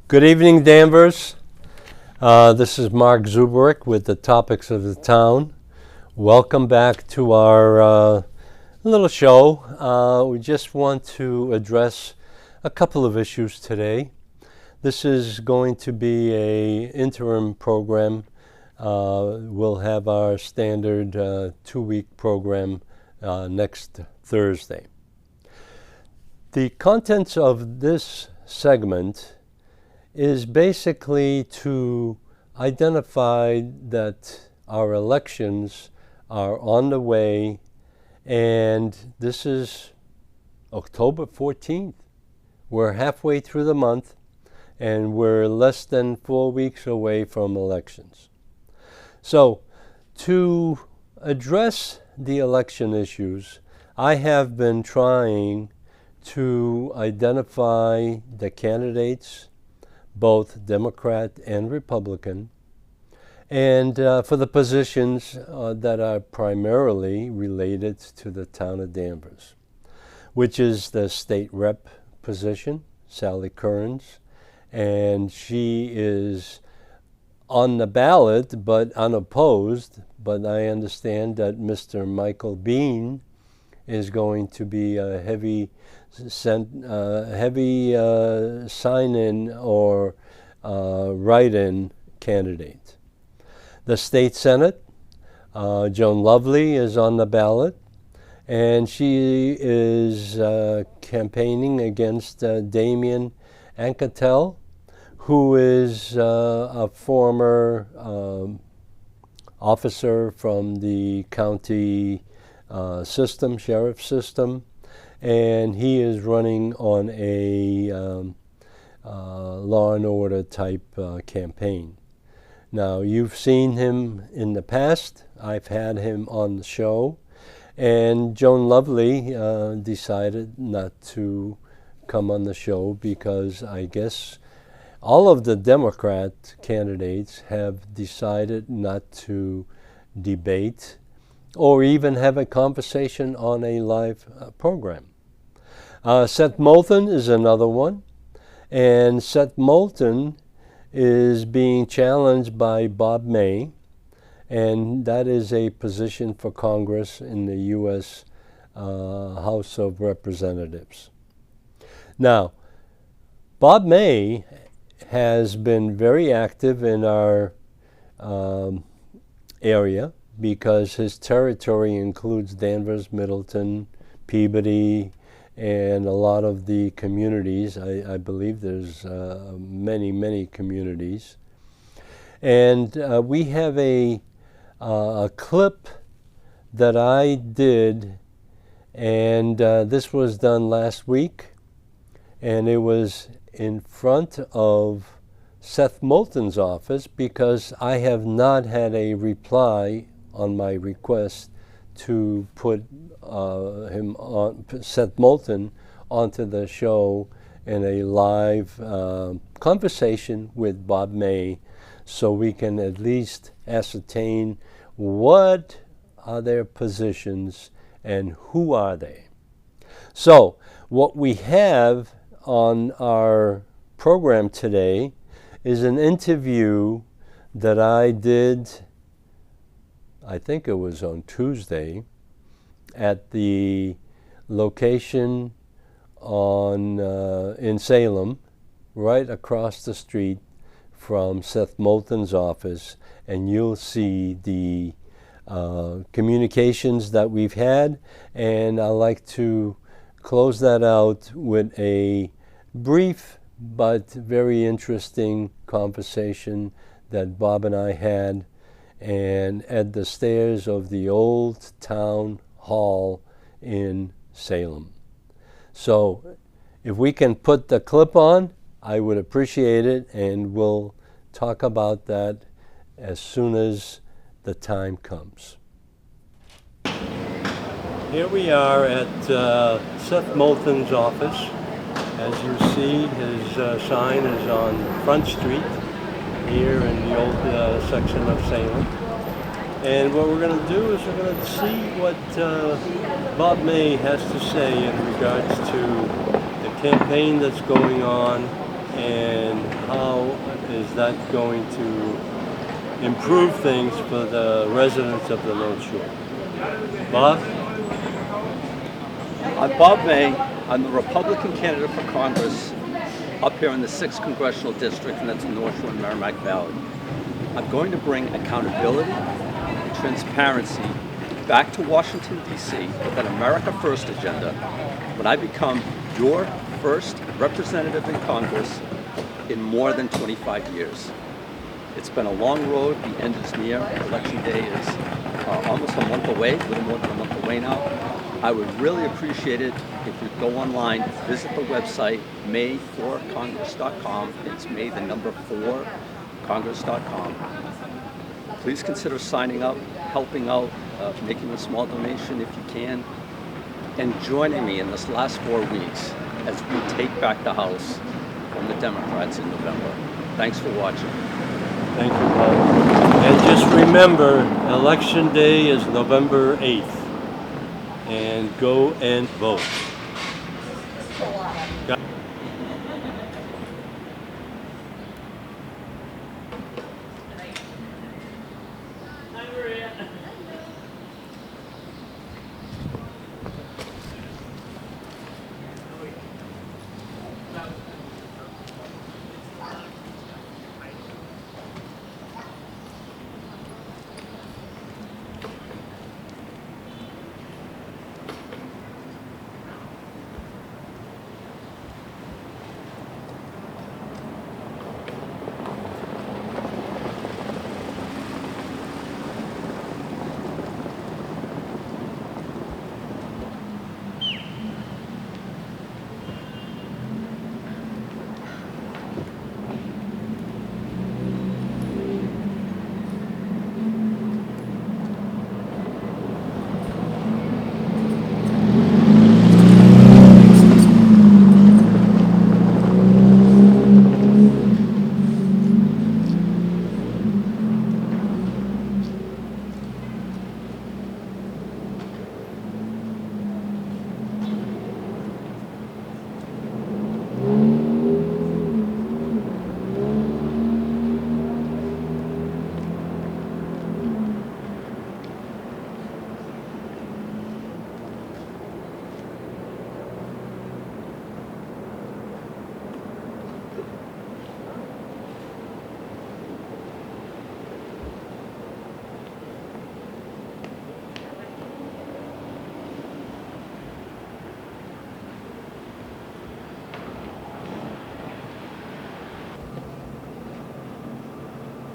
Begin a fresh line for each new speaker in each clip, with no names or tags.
Good evening, Danvers. This is Mark Zubrick with the Topics of the Town. Welcome back to our little show. We just want to address a couple of issues today. This is going to be an interim program. We'll have our standard 2-week program next Thursday. The contents of this segment is basically to identify that our elections are on the way, and this is October 14th. We're halfway through the month, and we're less than 4 weeks away from elections. So, to address the election issues, I have been trying to identify the candidates, both Democrat and Republican, and for the positions that are primarily related to the town of Danvers, which is the state rep position, Sally Kearns, and she is on the ballot but unopposed, but I understand that Mr. Michael Bean is going to be a heavy sign-in or write-in candidate. The state senate, Joan Lovely is on the ballot, and she is campaigning against Damien Anketel, who is a former officer from the county system, sheriff system, and he is running on a law and order type campaign. Now, you've seen him in the past. I've had him on the show, and Joan Lovely decided not to come on the show because I guess all of the Democrat candidates have decided not to debate or even have a conversation on a live program. Seth Moulton is another one, and Seth Moulton is being challenged by Bob May, and that is a position for Congress in the U.S. House of Representatives. Now, Bob May has been very active in our area, because his territory includes Danvers, Middleton, Peabody, and a lot of the communities. I believe there's many communities. And we have a clip that I did, and this was done last week, and it was in front of Seth Moulton's office because I have not had a reply on my request to put him on, Seth Moulton onto the show in a live conversation with Bob May, so we can at least ascertain what are their positions and who are they. So what we have on our program today is an interview that I did, I think it was on Tuesday, at the location in Salem, right across the street from Seth Moulton's office, and you'll see the communications that we've had, and I'd like to close that out with a brief but very interesting conversation that Bob and I had, and at the stairs of the old town hall in Salem. So if we can put the clip on, I would appreciate it, and we'll talk about that as soon as the time comes. Here we are at Seth Moulton's office. As you see, his sign is on Front Street here in the old section of Salem. And what we're going to do is we're going to see what Bob May has to say in regards to the campaign that's going on and how is that going to improve things for the residents of the North Shore? Bob?
I'm Bob May. I'm the Republican candidate for Congress up here in the 6th Congressional District, and that's the North Shore and Merrimack Valley. I'm going to bring accountability and transparency back to Washington, D.C. with an America First agenda when I become your first representative in Congress in more than 25 years. It's been a long road. The end is near. Election day is almost a month away, a little more than a month away now. I would really appreciate it if you go online, visit the website, may4congress.com. It's May, the number 4, congress.com. Please consider signing up, helping out, making a small donation if you can, and joining me in this last 4 weeks as we take back the House from the Democrats in November. Thanks for watching.
Thank you, Bob. And just remember, Election Day is November 8th. And go and vote.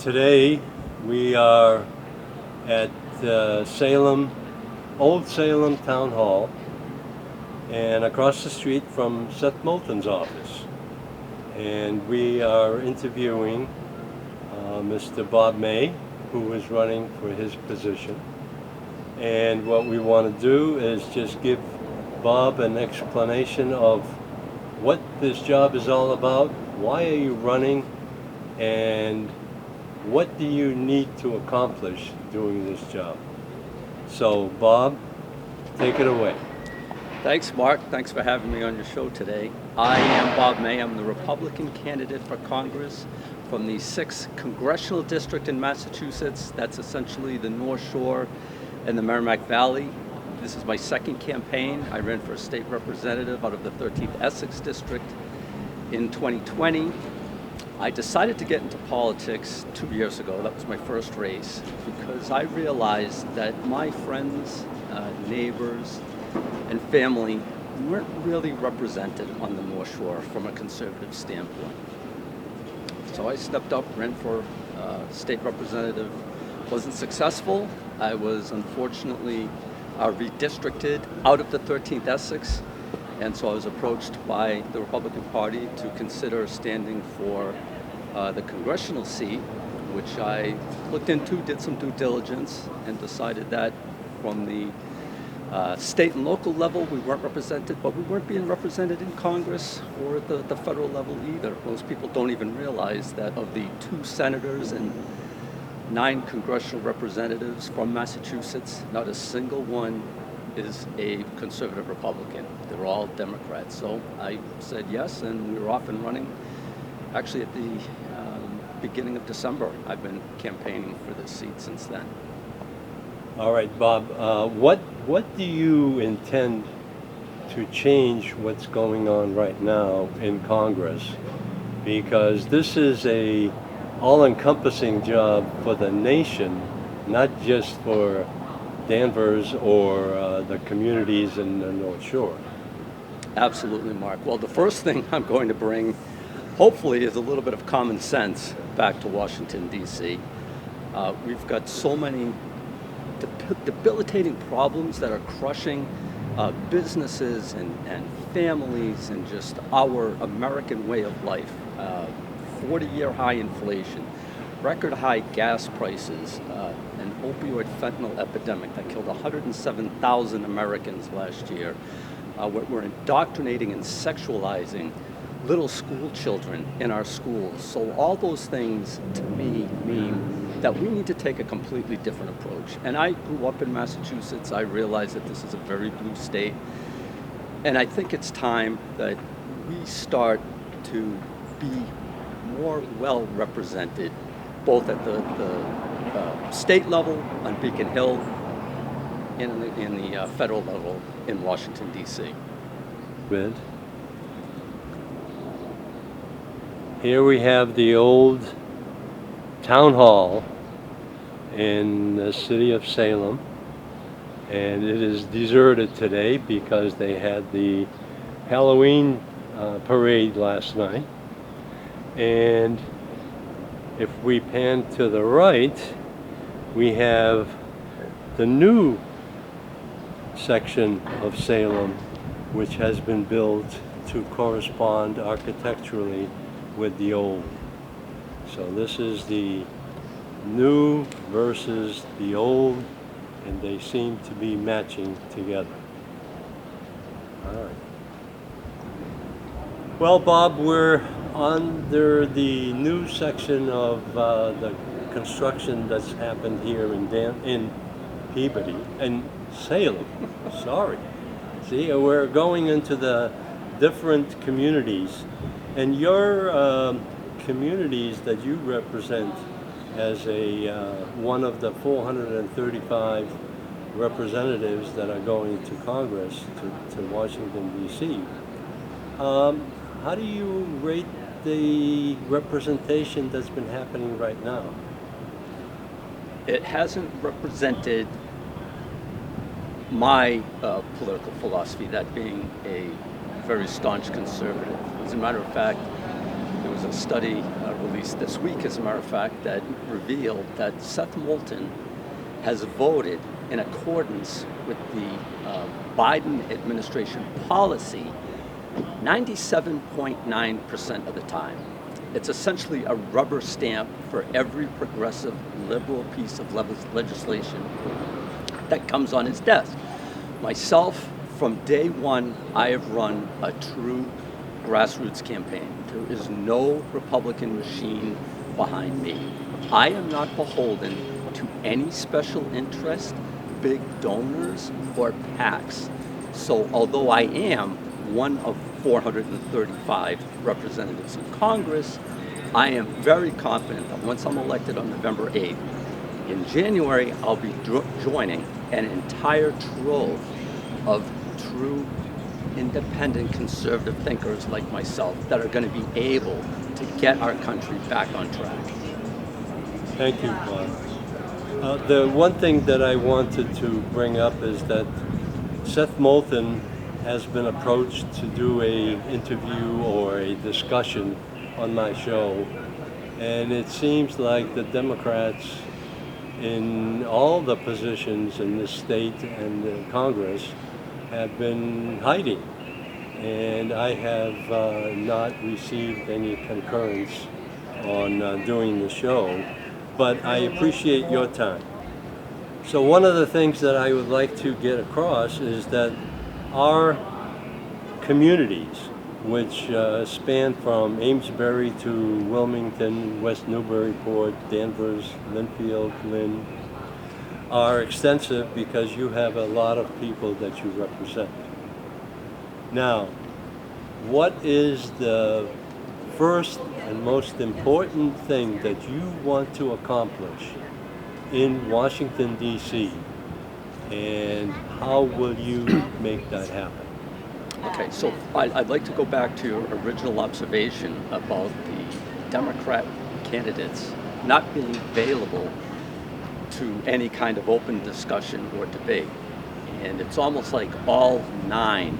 Today we are at Old Salem Town Hall, and across the street from Seth Moulton's office. And we are interviewing Mr. Bob May, who is running for his position. And what we want to do is just give Bob an explanation of what this job is all about, why are you running, and what do you need to accomplish doing this job? So, Bob, take it away.
Thanks, Mark. Thanks for having me on your show today. I am Bob May. I'm the Republican candidate for Congress from the 6th Congressional District in Massachusetts. That's essentially the North Shore and the Merrimack Valley. This is my second campaign. I ran for a state representative out of the 13th Essex District in 2020. I decided to get into politics 2 years ago. That was my first race because I realized that my friends, neighbors, and family weren't really represented on the North Shore from a conservative standpoint. So I stepped up, ran for state representative, wasn't successful. I was unfortunately redistricted out of the 13th Essex, and so I was approached by the Republican Party to consider standing for the congressional seat, which I looked into, did some due diligence, and decided that from the state and local level we weren't represented, but we weren't being represented in Congress or at the federal level either. Most people don't even realize that of the 2 senators and 9 congressional representatives from Massachusetts, not a single one is a conservative Republican. They're all Democrats. So I said yes, and we were off and running. Actually, at the beginning of December, I've been campaigning for this seat since then.
All right, Bob, what do you intend to change what's going on right now in Congress? Because this is a all-encompassing job for the nation, not just for Danvers or the communities in the North Shore.
Absolutely, Mark. Well, the first thing I'm going to bring, hopefully, is a little bit of common sense back to Washington, D.C. We've got so many debilitating problems that are crushing businesses and families and just our American way of life. 40-year high inflation, record high gas prices, an opioid fentanyl epidemic that killed 107,000 Americans last year. We're indoctrinating and sexualizing little school children in our schools. So all those things, to me, mean that we need to take a completely different approach. And I grew up in Massachusetts. I realize that this is a very blue state. And I think it's time that we start to be more well represented, both at the state level on Beacon Hill and in the federal level in Washington, D.C.
Good. Here we have the old town hall in the city of Salem, and it is deserted today because they had the Halloween parade last night. And if we pan to the right, we have the new section of Salem, which has been built to correspond architecturally with the old. So this is the new versus the old, and they seem to be matching together. All right. Well, Bob, we're under the new section of the construction that's happened here in Peabody and Salem. Sorry. See, we're going into the different communities, and your communities that you represent as a one of the 435 representatives that are going to Congress, to Washington, D.C. How do you rate the representation that's been happening right now?
It hasn't represented my political philosophy, that being a very staunch conservative. As a matter of fact, there was a study released this week, as a matter of fact, that revealed that Seth Moulton has voted in accordance with the Biden administration policy 97.9% of the time. It's essentially a rubber stamp for every progressive liberal piece of legislation that comes on his desk. Myself, from day one, I have run a true grassroots campaign. There is no Republican machine behind me. I am not beholden to any special interest, big donors, or PACs. So although I am one of 435 representatives in Congress, I am very confident that once I'm elected on November 8th, in January, I'll be joining an entire trove of true independent conservative thinkers like myself that are going to be able to get our country back on track.
Thank you, Bob. The one thing that I wanted to bring up is that Seth Moulton has been approached to do a interview or a discussion on my show, and it seems like the Democrats in all the positions in this state and the Congress have been hiding, and I have not received any concurrence on doing the show, but I appreciate your time. So one of the things that I would like to get across is that our communities, which span from Amesbury to Wilmington, West Newburyport, Danvers, Lynnfield, Lynn, are extensive because you have a lot of people that you represent. Now, what is the first and most important thing that you want to accomplish in Washington, D.C., and how will you make that happen?
Okay, so I'd like to go back to your original observation about the Democrat candidates not being available to any kind of open discussion or debate. And it's almost like all 9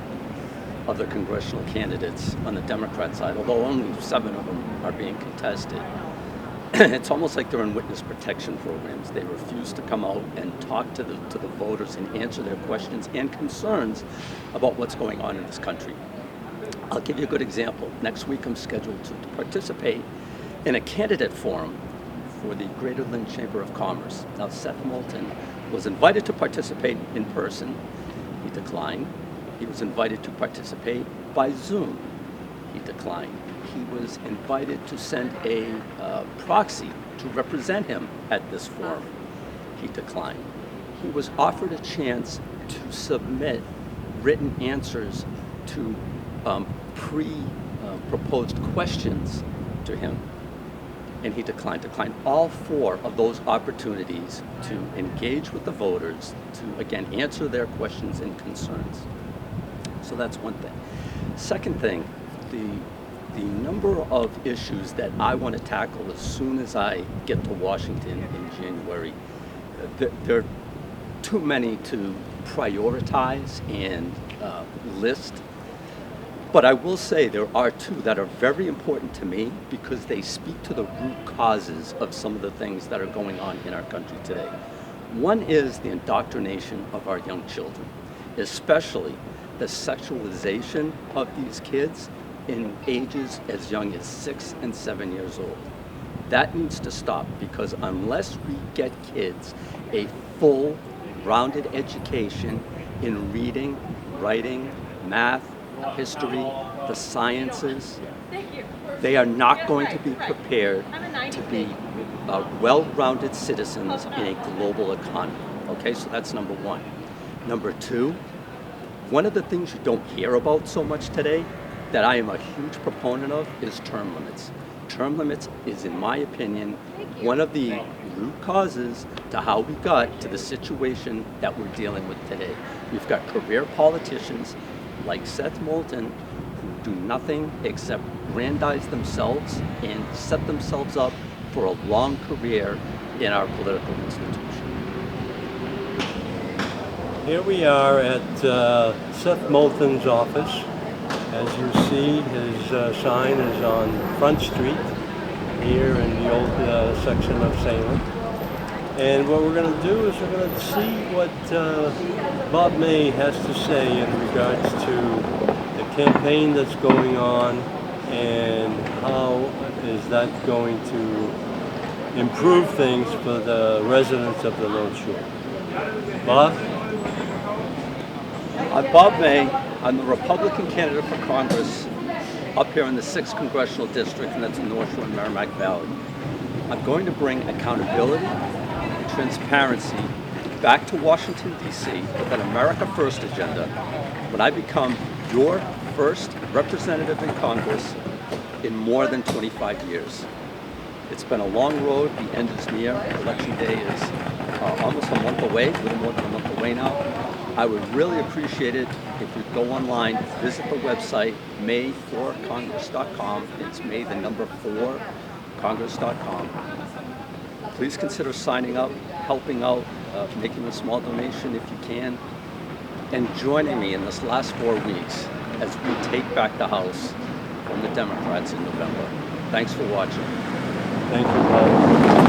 of the congressional candidates on the Democrat side, although only 7 of them are being contested, it's almost like they're in witness protection programs. They refuse to come out and talk to the voters and answer their questions and concerns about what's going on in this country. I'll give you a good example. Next week I'm scheduled to participate in a candidate forum for the Greater Lynn Chamber of Commerce. Now, Seth Moulton was invited to participate in person. He declined. He was invited to participate by Zoom. He declined. He was invited to send a proxy to represent him at this forum. He declined. He was offered a chance to submit written answers to proposed questions to him, and he declined all 4 of those opportunities to engage with the voters, to again answer their questions and concerns. So that's one thing. Second thing, the number of issues that I want to tackle as soon as I get to Washington in January, there are too many to prioritize and list. But I will say there are 2 that are very important to me because they speak to the root causes of some of the things that are going on in our country today. One is the indoctrination of our young children, especially the sexualization of these kids in ages as young as 6 and 7 years old. That needs to stop because unless we get kids a full, rounded education in reading, writing, math, history, the sciences, they are not going to be prepared to be well-rounded citizens in a global economy. Okay, so that's number 1. Number 2, one of the things you don't hear about so much today that I am a huge proponent of is term limits. Term limits is, in my opinion, one of the root causes to how we got to the situation that we're dealing with today. We've got career politicians like Seth Moulton who do nothing except grandize themselves and set themselves up for a long career in our political institution.
Here we are at Seth Moulton's office. As you see, his sign is on Front Street here in the old section of Salem. And what we're going to do is we're going to see what Bob May has to say in regards to the campaign that's going on and how is that going to improve things for the residents of the North Shore. Bob?
I'm Bob May. I'm the Republican candidate for Congress up here in the 6th Congressional District, and that's in North Shore and Merrimack Valley. I'm going to bring accountability and transparency back to Washington, D.C. with an America First agenda when I become your first representative in Congress in more than 25 years. It's been a long road. The end is near. Election day is almost a month away, a little more than a month away now. I would really appreciate it if you'd go online, visit the website, may4congress.com. It's May, the number 4, congress.com. Please consider signing up, helping out, making a small donation if you can, and joining me in this last 4 weeks as we take back the House from the Democrats in November. Thanks for watching.
Thank you, Bob.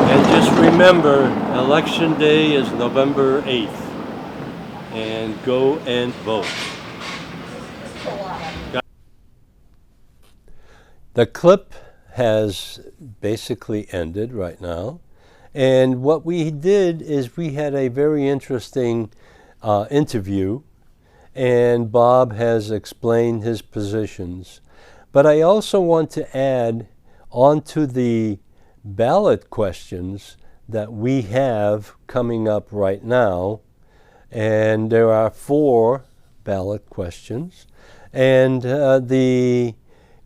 And just remember, Election Day is November 8th. And go and vote. The clip has basically ended right now. And what we did is we had a very interesting interview, and Bob has explained his positions. But I also want to add onto the ballot questions that we have coming up right now. And there are 4 ballot questions. And the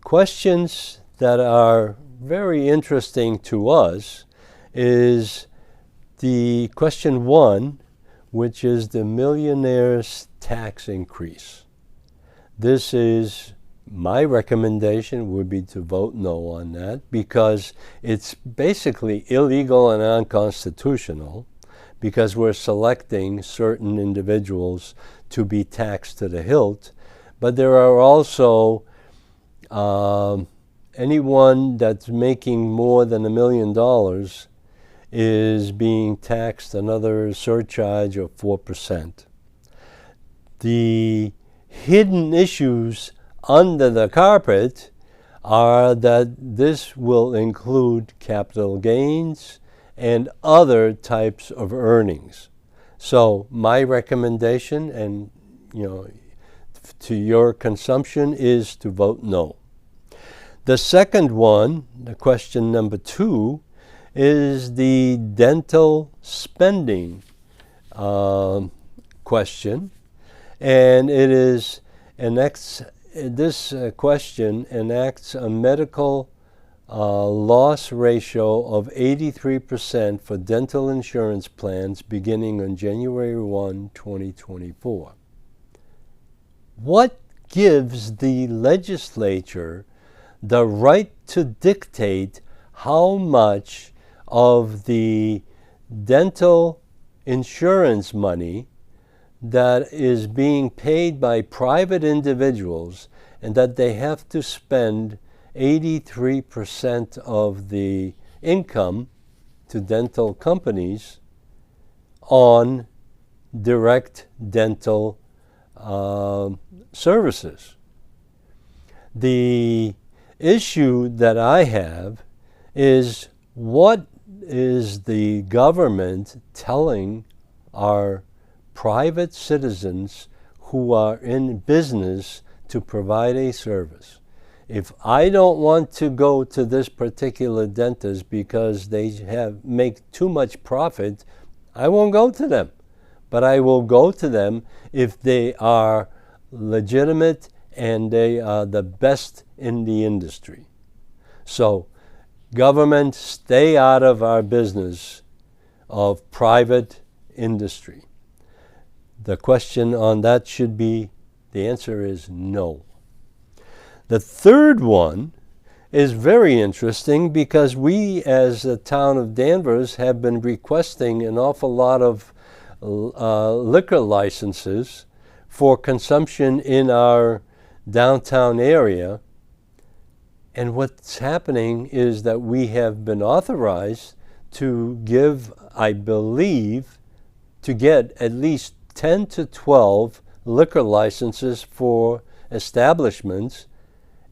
questions that are very interesting to us is the question 1, which is the millionaire's tax increase. This is my recommendation would be to vote no on that because it's basically illegal and unconstitutional because we're selecting certain individuals to be taxed to the hilt. But there are also anyone that's making more than $1 million is being taxed another surcharge of 4%. The hidden issues under the carpet are that this will include capital gains and other types of earnings. So my recommendation, and to your consumption, is to vote no. The second one, the question number 2, is the dental spending question, and it is this question enacts a medical loss ratio of 83% for dental insurance plans beginning on January 1, 2024. What gives the legislature the right to dictate how much of the dental insurance money that is being paid by private individuals and that they have to spend 83% of the income to dental companies on direct dental services? The issue that I have is, what is the government telling our private citizens who are in business to provide a service? If I don't want to go to this particular dentist because they make too much profit, I won't go to them. But I will go to them if they are legitimate and they are the best in the industry. So, government, stay out of our business of private industry. The question on that should be, the answer is no. The third one is very interesting because we, as the town of Danvers, have been requesting an awful lot of liquor licenses for consumption in our downtown area. And what's happening is that we have been authorized to give, I believe, to get at least 10 to 12 liquor licenses for establishments,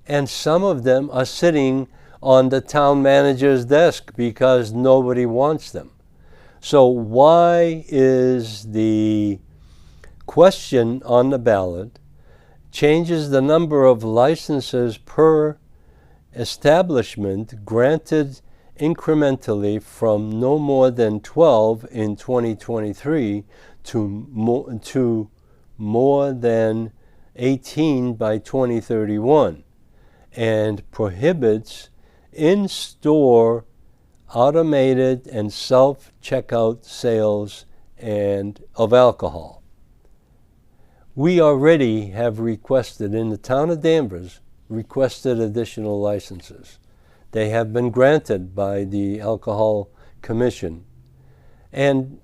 and some of them are sitting on the town manager's desk because nobody wants them. So why is the question on the ballot changes the number of licenses per establishment granted incrementally from no more than 12 in 2023 to more than 18 by 2031, and prohibits in-store automated and self-checkout sales of alcohol. We already have requested, in the town of Danvers, requested additional licenses. They have been granted by the Alcohol Commission. And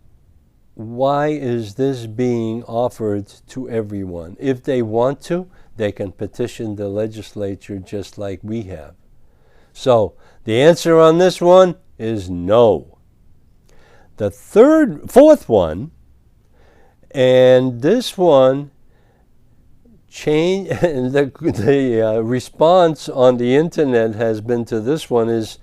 why is this being offered to everyone? If they want to, they can petition the legislature just like we have. So the answer on this one is no. The fourth one, and this one, the response on the internet has been to this one is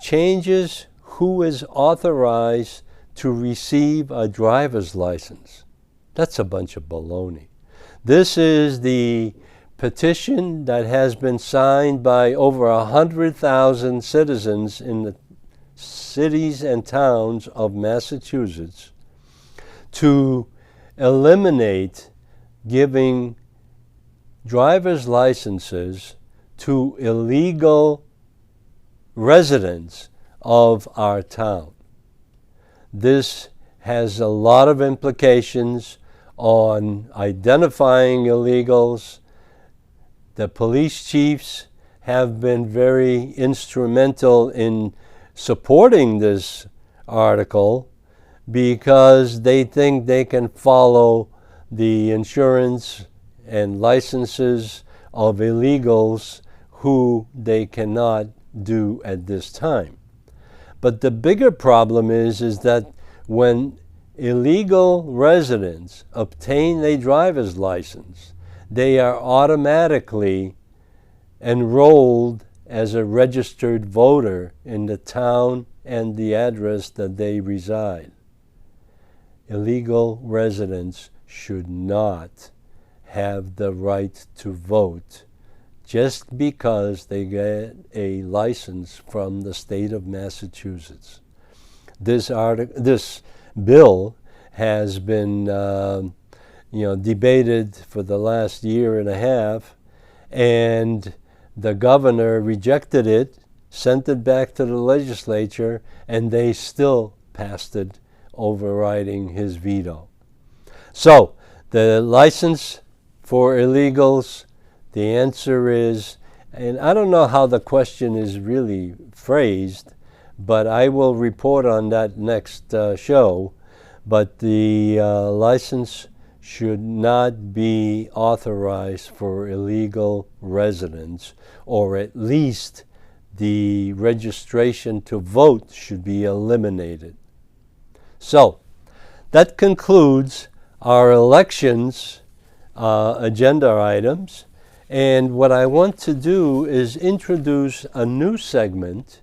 changes who is authorized to receive a driver's license. That's a bunch of baloney. This is the petition that has been signed by over 100,000 citizens in the cities and towns of Massachusetts to eliminate giving driver's licenses to illegal residents of our town. This has a lot of implications on identifying illegals. The police chiefs have been very instrumental in supporting this article because they think they can follow the insurance and licenses of illegals who they cannot do at this time. But the bigger problem is that when illegal residents obtain a driver's license, they are automatically enrolled as a registered voter in the town and the address that they reside. Illegal residents should not have the right to vote just because they get a license from the state of Massachusetts. This bill has been debated for the last year and a half, and the governor rejected it, sent it back to the legislature, and they still passed it, overriding his veto. So, the license for illegals, the answer is, and I don't know how the question is really phrased, but I will report on that next show, but the license should not be authorized for illegal residents, or at least the registration to vote should be eliminated. So, that concludes our elections agenda items, and what I want to do is introduce a new segment.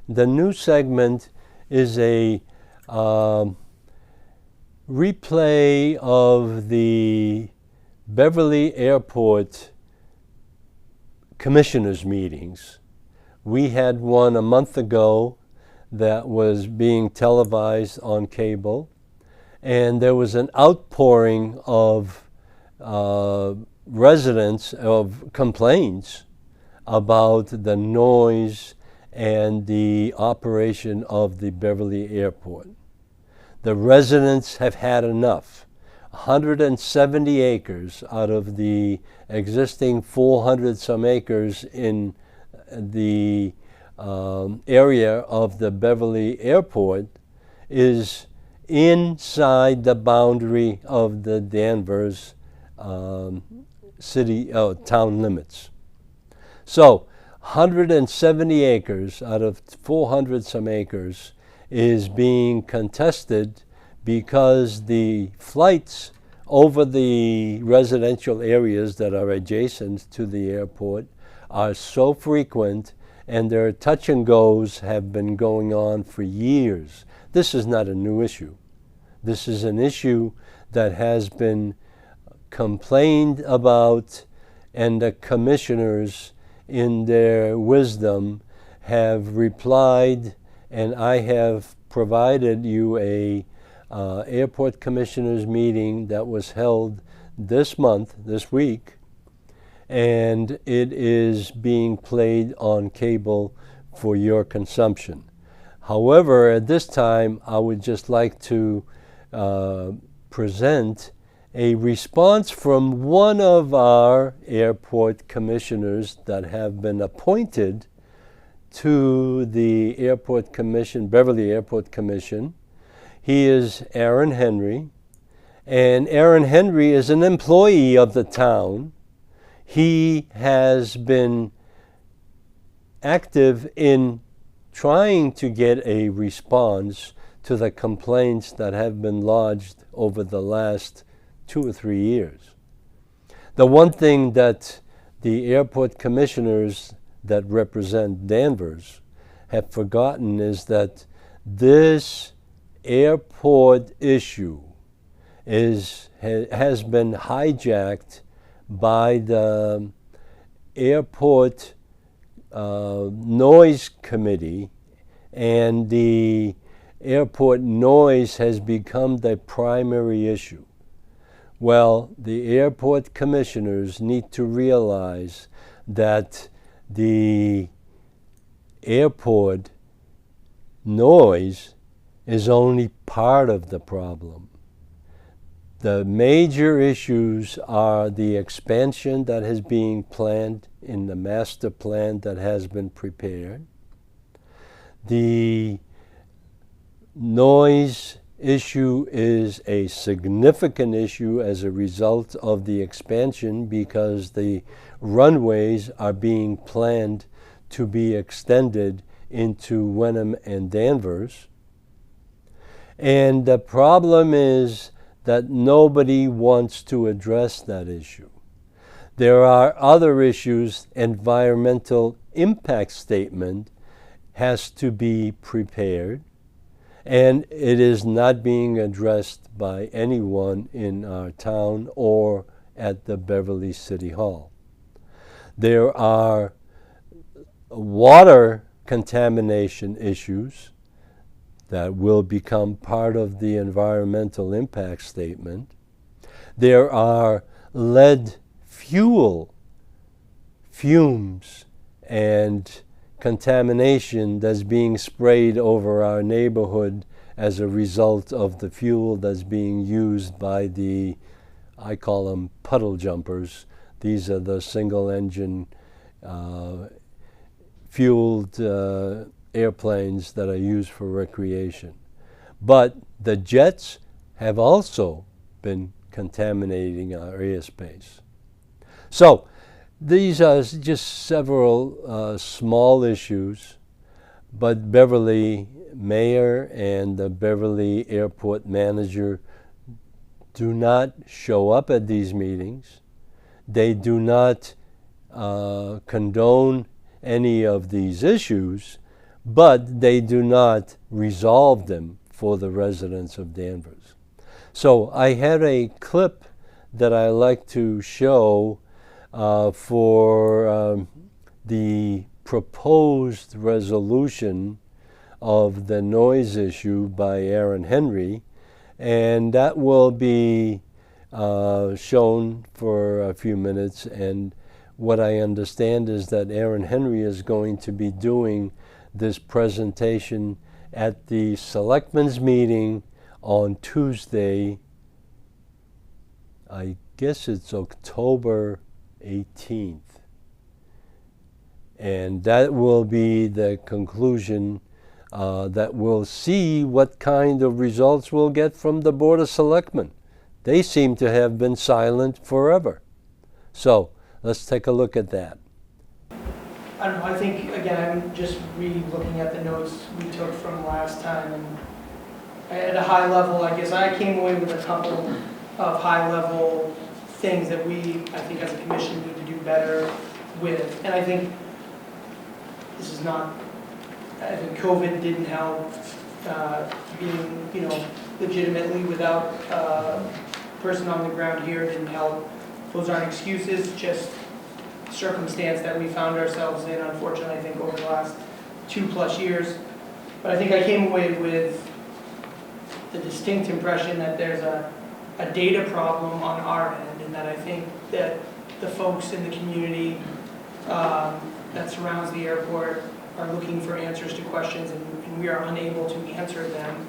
The new segment is a replay of the Beverly Airport commissioners' meetings. We had one a month ago that was being televised on cable, and there was an outpouring of residents of complaints about the noise and the operation of the Beverly Airport. The residents have had enough. 170 acres out of the existing 400 some acres in the area of the Beverly Airport is inside the boundary of the Danvers town limits. So 170 acres out of 400 some acres is being contested because the flights over the residential areas that are adjacent to the airport are so frequent, and their touch and goes have been going on for years. This is not a new issue. This is an issue that has been complained about, and the commissioners in their wisdom have replied, and I have provided you a airport commissioners meeting that was held this week, and it is being played on cable for your consumption. However, at this time, I would just like to present a response from one of our airport commissioners that have been appointed to the Airport Commission, Beverly Airport Commission. He is Aaron Henry, and Aaron Henry is an employee of the town. He has been active in trying to get a response to the complaints that have been lodged over the last 2 or 3 years. The one thing that the airport commissioners that represent Danvers have forgotten is that this airport issue has been hijacked by the airport noise committee, and the airport noise has become the primary issue. Well, the airport commissioners need to realize that the airport noise is only part of the problem. The major issues are the expansion that is being planned in the master plan that has been prepared, the noise issue is a significant issue as a result of the expansion because the runways are being planned to be extended into Wenham and Danvers. And the problem is that nobody wants to address that issue. There are other issues. Environmental impact statement has to be prepared, and it is not being addressed by anyone in our town or at the Beverly City Hall. There are water contamination issues that will become part of the environmental impact statement. There are lead fuel fumes and contamination that's being sprayed over our neighborhood as a result of the fuel that's being used by the, I call them puddle jumpers. These are the single engine fueled airplanes that are used for recreation. But the jets have also been contaminating our airspace. So these are just several small issues, but Beverly Mayor and the Beverly Airport manager do not show up at these meetings. They do not condone any of these issues, but they do not resolve them for the residents of Danvers. So I had a clip that I like to show for the proposed resolution of the noise issue by Aaron Henry, and that will be shown for a few minutes. And what I understand is that Aaron Henry is going to be doing this presentation at the Selectmen's meeting on Tuesday. I guess it's October 18th. And that will be the conclusion that we'll see what kind of results we'll get from the Board of Selectmen. They seem to have been silent forever. So let's take a look at that.
I don't know, I think, again, I'm just re-looking at the notes we took from last time, and at a high level, I guess I came away with a couple of high-level things that we, I think as a commission, need to do better with. And I think this is not, I think COVID didn't help being, legitimately without a person on the ground here didn't help. Those aren't excuses, just circumstance that we found ourselves in, unfortunately, I think over the last 2+ years. But I think I came away with the distinct impression that there's a data problem on our end, and that I think that the folks in the community that surrounds the airport are looking for answers to questions, and we are unable to answer them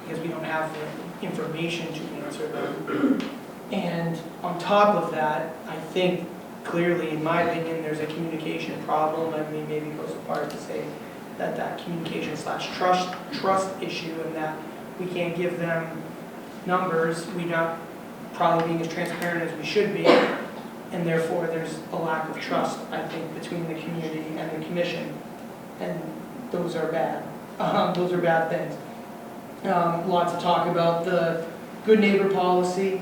because we don't have the information to answer them. And on top of that, I think clearly, in my opinion, there's a communication problem. I mean, maybe it goes so far to say that communication/trust issue, and that we can't give them numbers. We're not probably being as transparent as we should be, and therefore there's a lack of trust, I think, between the community and the commission, and those are bad. Those are bad things. Lots of talk about the good neighbor policy.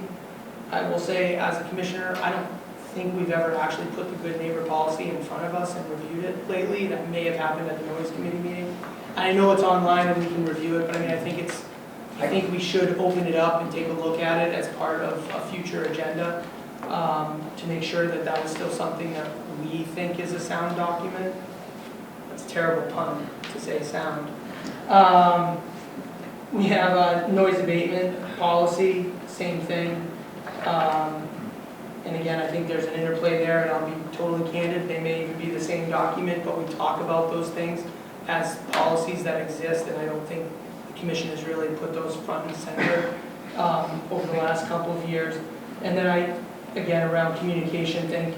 I will say, as a commissioner, I don't think we've ever actually put the good neighbor policy in front of us and reviewed it lately. That may have happened at the noise committee meeting. I know it's online and we can review it, but I mean, I think we should open it up and take a look at it as part of a future agenda to make sure that that is still something that we think is a sound document. That's a terrible pun to say sound. We have a noise abatement policy, same thing. And again, I think there's an interplay there, and I'll be totally candid, they may even be the same document, but we talk about those things as policies that exist, and I don't think the commission has really put those front and center over the last couple of years. And then again, around communication, think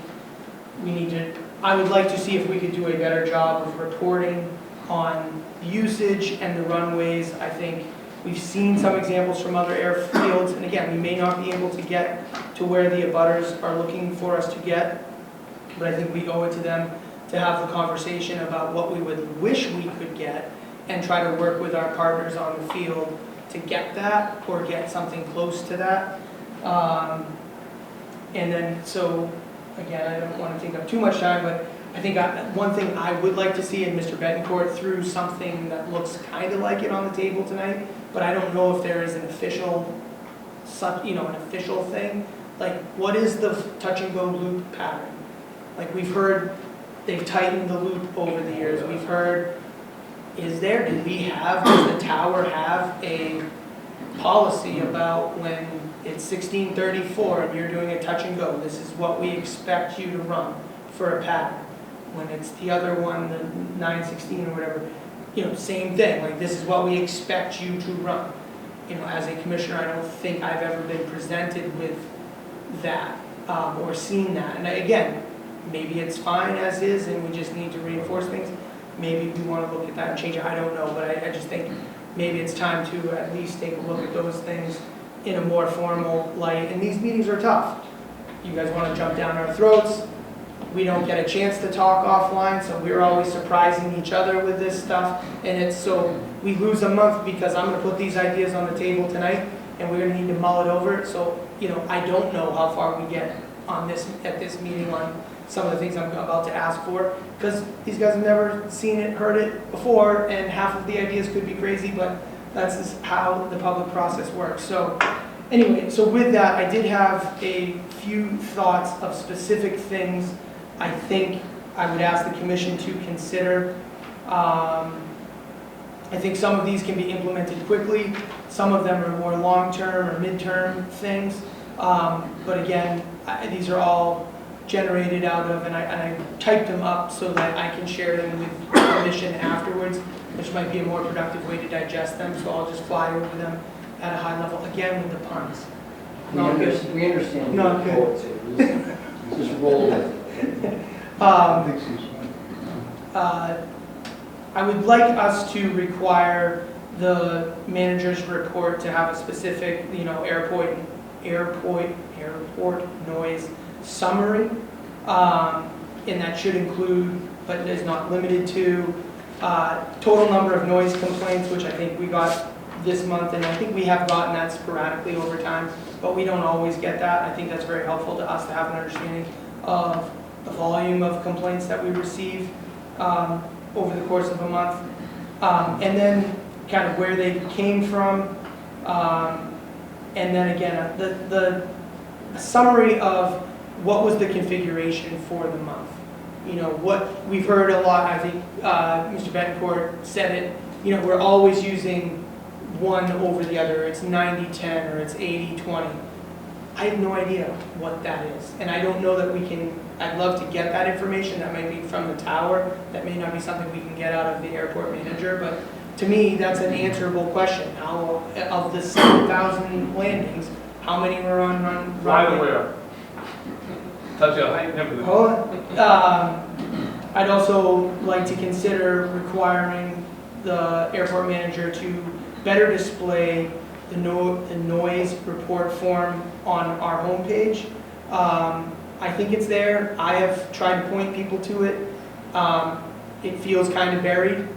I would like to see if we could do a better job of reporting on usage and the runways. I think we've seen some examples from other airfields, and again, we may not be able to get to where the abutters are looking for us to get, but I think we owe it to them to have the conversation about what we would wish we could get and try to work with our partners on the field to get that or get something close to that. And then, so again, I don't want to take up too much time, but I think one thing I would like to see, and Mr. Betancourt threw something that looks kind of like it on the table tonight, but I don't know if there is an official, an official thing. Like, what is the touch and go loop pattern? Like, we've heard they've tightened the loop over the years. We've heard, does the tower have a policy about when it's 1634 and you're doing a touch and go, this is what we expect you to run for a pattern? When it's the other one, the 916 or whatever, same thing, like this is what we expect you to run. As a commissioner, I don't think I've ever been presented with that or seen that. And again, maybe it's fine as is and we just need to reinforce things. Maybe we want to look at that and change it, I don't know, but I just think maybe it's time to at least take a look at those things in a more formal light. And these meetings are tough. You guys want to jump down our throats. We don't get a chance to talk offline, so we're always surprising each other with this stuff. And it's so we lose a month because I'm going to put these ideas on the table tonight, and we're going to need to mull it over. So, I don't know how far we get on this at this meeting on some of the things I'm about to ask for, because these guys have never seen it, heard it before, and half of the ideas could be crazy, but that's just how the public process works. So anyway, so with that, I did have a few thoughts of specific things I think I would ask the commission to consider. I think some of these can be implemented quickly. Some of them are more long-term or mid-term things. But again, these are all generated out of, and I typed them up so that I can share them with the commission afterwards, which might be a more productive way to digest them. So I'll just fly over them at a high level, again with the puns. Not good.
We understand.
Not good.
Just roll with it.
I would like us to require the manager's report to have a specific, airport noise summary, and that should include, but is not limited to, total number of noise complaints, which I think we got this month, and I think we have gotten that sporadically over time, but we don't always get that. I think that's very helpful to us to have an understanding of the volume of complaints that we receive over the course of a month, and then kind of where they came from, and then again, the summary of what was the configuration for the month. What we've heard a lot, I think Mr. Betancourt said it, we're always using one over the other. It's 90-10 or it's 80-20. I have no idea what that is. And I don't know that we can, I'd love to get that information. That might be from the tower. That may not be something we can get out of the airport manager. But to me, that's an answerable question. How, of the 7,000 landings, how many were on run?
Fly the where? Touch your height, never.
I'd also like to consider requiring the airport manager to better display the noise report form on our homepage. I think it's there. I have tried to point people to it. It feels kind of buried,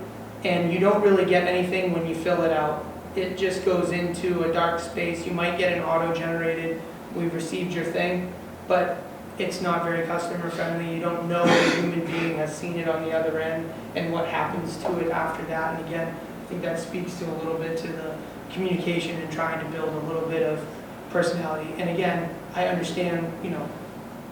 and you don't really get anything when you fill it out. It just goes into a dark space. You might get an auto-generated, we've received your thing, but it's not very customer friendly. You don't know if a human being has seen it on the other end and what happens to it after that. And again, I think that speaks to a little bit to the communication and trying to build a little bit of personality. And again, I understand,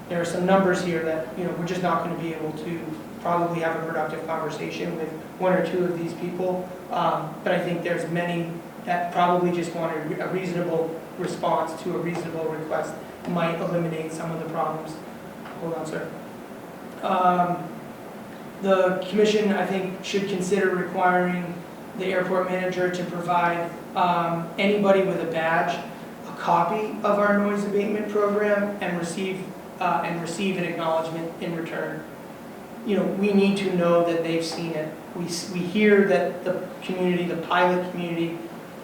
there are some numbers here that, we're just not going to be able to probably have a productive conversation with one or two of these people. But I think there's many that probably just want a reasonable response to a reasonable request might eliminate some of the problems. Hold on, sir. The commission, I think, should consider requiring the airport manager to provide anybody with a badge a copy of our noise abatement program and receive an acknowledgement in return. You know, we need to know that they've seen it. We hear that the community, the pilot community,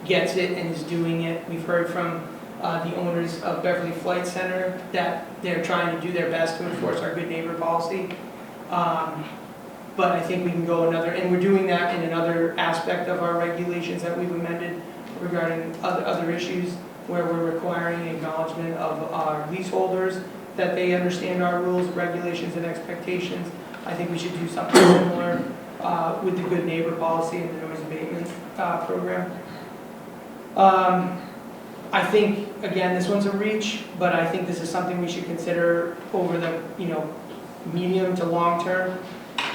gets it and is doing it. We've heard from the owners of Beverly Flight Center that they're trying to do their best to enforce our good neighbor policy. But I think we can go another, and we're doing that in another aspect of our regulations that we've amended regarding other issues where we're requiring acknowledgement of our leaseholders that they understand our rules, regulations, and expectations. I think we should do something similar with the good neighbor policy and the noise abatement program. I think, again, this one's a reach, but I think this is something we should consider over the, medium to long term.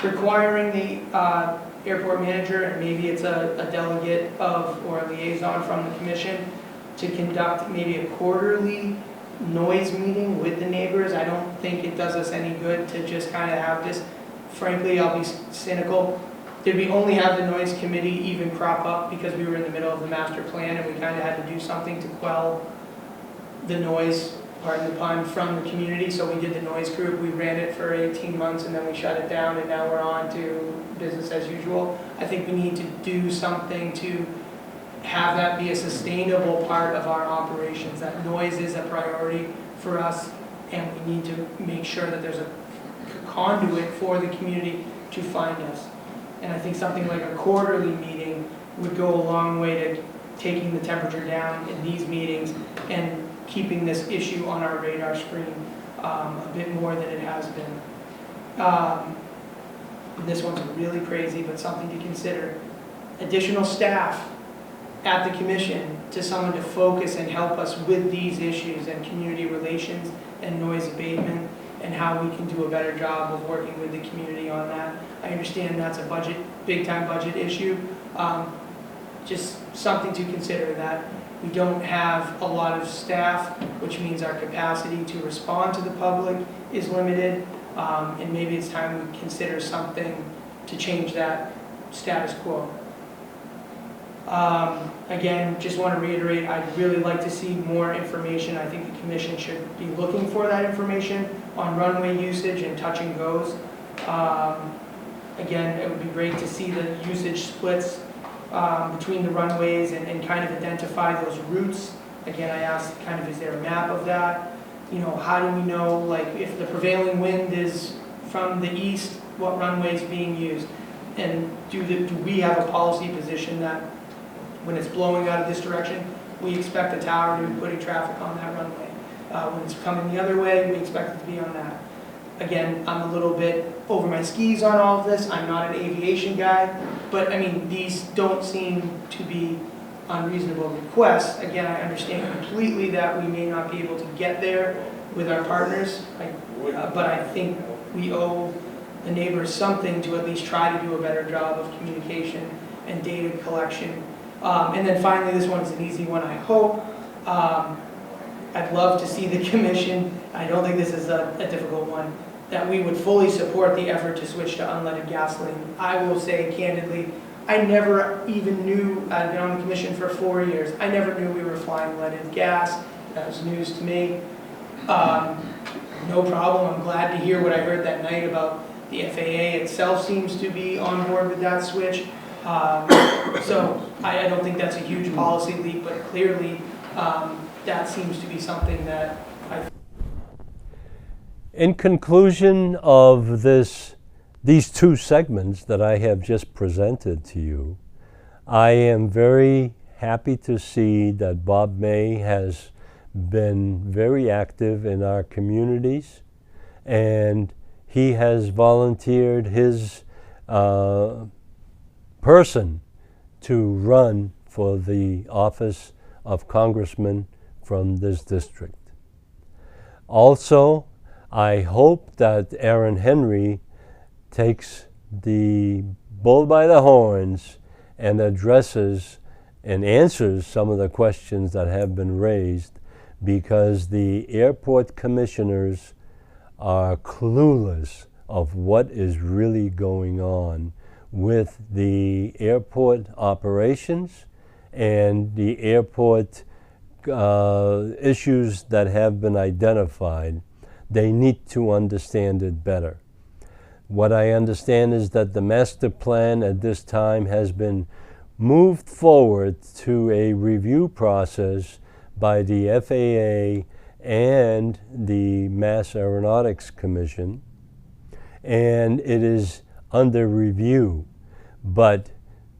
Requiring the airport manager, and maybe it's a delegate of or a liaison from the commission, to conduct maybe a quarterly noise meeting with the neighbors. I don't think it does us any good to just kind of have this. Frankly, I'll be cynical. Did we only have the noise committee even crop up because we were in the middle of the master plan and we kind of had to do something to quell the noise, pardon the pun, from the community? So we did the noise group, we ran it for 18 months and then we shut it down, and now we're on to business as usual. I think we need to do something to have that be a sustainable part of our operations. That noise is a priority for us, and we need to make sure that there's a conduit for the community to find us. And I think something like a quarterly meeting would go a long way to taking the temperature down in these meetings and keeping this issue on our radar screen a bit more than it has been. This one's really crazy, but something to consider. Additional staff at the commission to someone to focus and help us with these issues and community relations and noise abatement and how we can do a better job of working with the community on that. I understand that's a big time budget issue. Just something to consider, that we don't have a lot of staff, which means our capacity to respond to the public is limited, and maybe it's time we consider something to change that status quo. Again, just want to reiterate, I'd really like to see more information. I think the commission should be looking for that information on runway usage and touch and goes. Again, it would be great to see the usage splits between the runways and kind of identify those routes. Again, I asked kind of, is there a map of that? How do we know, like, if the prevailing wind is from the east, what runway is being used? And do we have a policy position that when it's blowing out of this direction, we expect the tower to be putting traffic on that runway? When it's coming the other way, we expect it to be on that. Again, I'm a little bit over my skis on all of this. I'm not an aviation guy, but I mean, these don't seem to be unreasonable requests. Again, I understand completely that we may not be able to get there with our partners, but I think we owe the neighbors something to at least try to do a better job of communication and data collection. And then finally, this one is an easy one, I hope. I'd love to see the commission, I don't think this is a difficult one, that we would fully support the effort to switch to unleaded gasoline. I will say candidly, I never even knew, I've been on the commission for 4 years, I never knew we were flying leaded gas. That was news to me. No problem, I'm glad to hear what I heard that night about the FAA itself seems to be on board with that switch. So I don't think that's a huge policy leap, but clearly that seems to be something that
In conclusion of these two segments that I have just presented to you, I am very happy to see that Bob May has been very active in our communities, and he has volunteered his person to run for the office of congressman from this district. Also, I hope that Aaron Henry takes the bull by the horns and addresses and answers some of the questions that have been raised, because the airport commissioners are clueless of what is really going on with the airport operations and the airport issues that have been identified. They need to understand it better. What I understand is that the master plan at this time has been moved forward to a review process by the FAA and the Mass Aeronautics Commission, and it is under review. But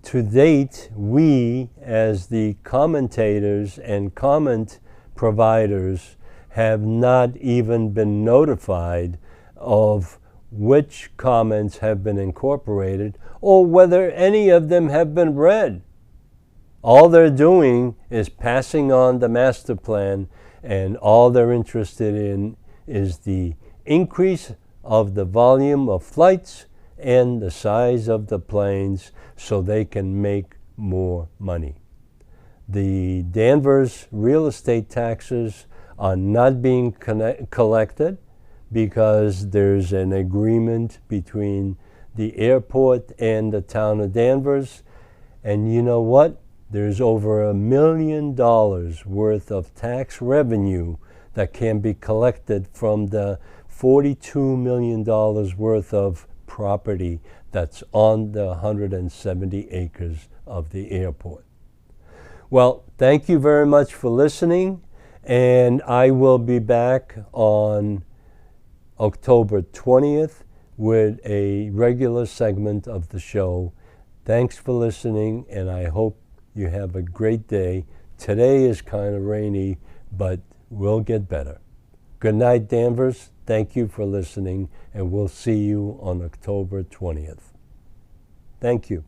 to date, we, as the commentators and comment providers, have not even been notified of which comments have been incorporated or whether any of them have been read. All they're doing is passing on the master plan, and all they're interested in is the increase of the volume of flights and the size of the planes so they can make more money. The Danvers real estate taxes are not being collected because there's an agreement between the airport and the town of Danvers. And you know what? There's over $1 million worth of tax revenue that can be collected from the $42 million worth of property that's on the 170 acres of the airport. Well, thank you very much for listening, and I will be back on October 20th with a regular segment of the show. Thanks for listening, and I hope you have a great day. Today is kind of rainy, but we'll get better. Good night, Danvers. Thank you for listening, and we'll see you on October 20th. Thank you.